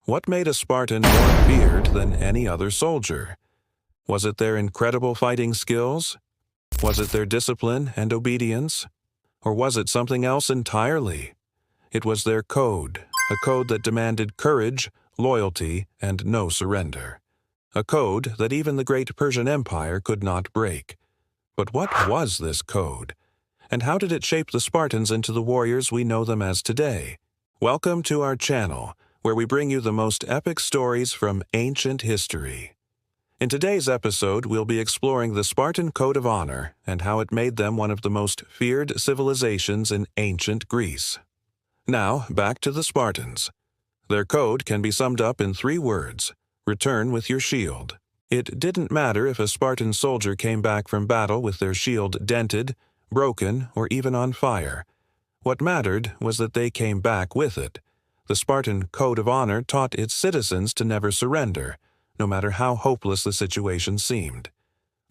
What made a Spartan more feared than any other soldier? Was it their incredible fighting skills? Was it their discipline and obedience? Or was it something else entirely? It was their code, a code that demanded courage, loyalty, and no surrender. A code that even the great Persian Empire could not break. But what was this code? And how did it shape the Spartans into the warriors we know them as today? Welcome to our channel, where we bring you the most epic stories from ancient history. In today's episode, we'll be exploring the Spartan Code of Honor and how it made them one of the most feared civilizations in ancient Greece. Now, back to the Spartans. Their code can be summed up in 3 words: return with your shield. It didn't matter if a Spartan soldier came back from battle with their shield dented, broken, or even on fire. What mattered was that they came back with it. The Spartan Code of Honor taught its citizens to never surrender, no matter how hopeless the situation seemed.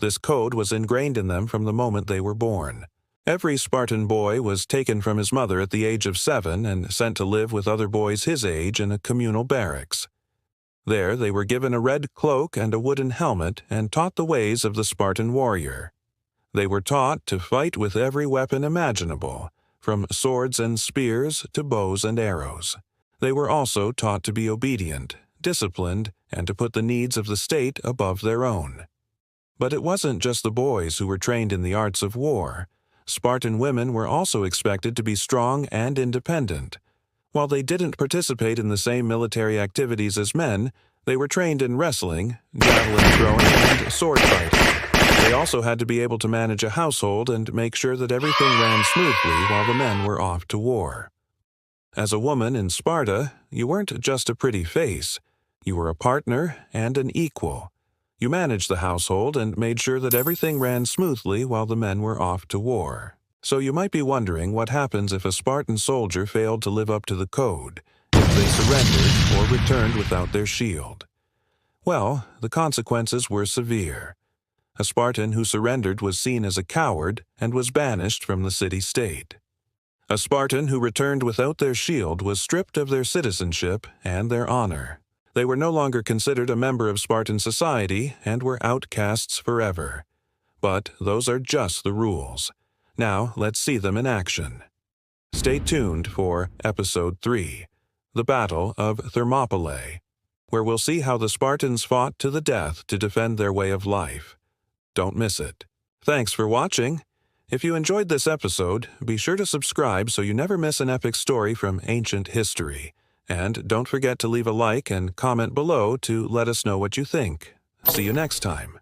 This code was ingrained in them from the moment they were born. Every Spartan boy was taken from his mother at the age of 7 and sent to live with other boys his age in a communal barracks. There they were given a red cloak and a wooden helmet and taught the ways of the Spartan warrior. They were taught to fight with every weapon imaginable, from swords and spears to bows and arrows. They were also taught to be obedient, disciplined, and to put the needs of the state above their own. But it wasn't just the boys who were trained in the arts of war. Spartan women were also expected to be strong and independent. While they didn't participate in the same military activities as men, they were trained in wrestling, javelin throwing, and sword fighting. They also had to be able to manage a household and make sure that everything ran smoothly while the men were off to war. As a woman in Sparta, you weren't just a pretty face. You were a partner and an equal. You managed the household and made sure that everything ran smoothly while the men were off to war. So you might be wondering what happens if a Spartan soldier failed to live up to the code, if they surrendered or returned without their shield. Well, the consequences were severe. A Spartan who surrendered was seen as a coward and was banished from the city-state. A Spartan who returned without their shield was stripped of their citizenship and their honor. They were no longer considered a member of Spartan society and were outcasts forever. But those are just the rules. Now let's see them in action. Stay tuned for Episode 3, The Battle of Thermopylae, where we'll see how the Spartans fought to the death to defend their way of life. Don't miss it. Thanks for watching. If you enjoyed this episode, be sure to subscribe so you never miss an epic story from ancient history. And don't forget to leave a like and comment below to let us know what you think. See you next time.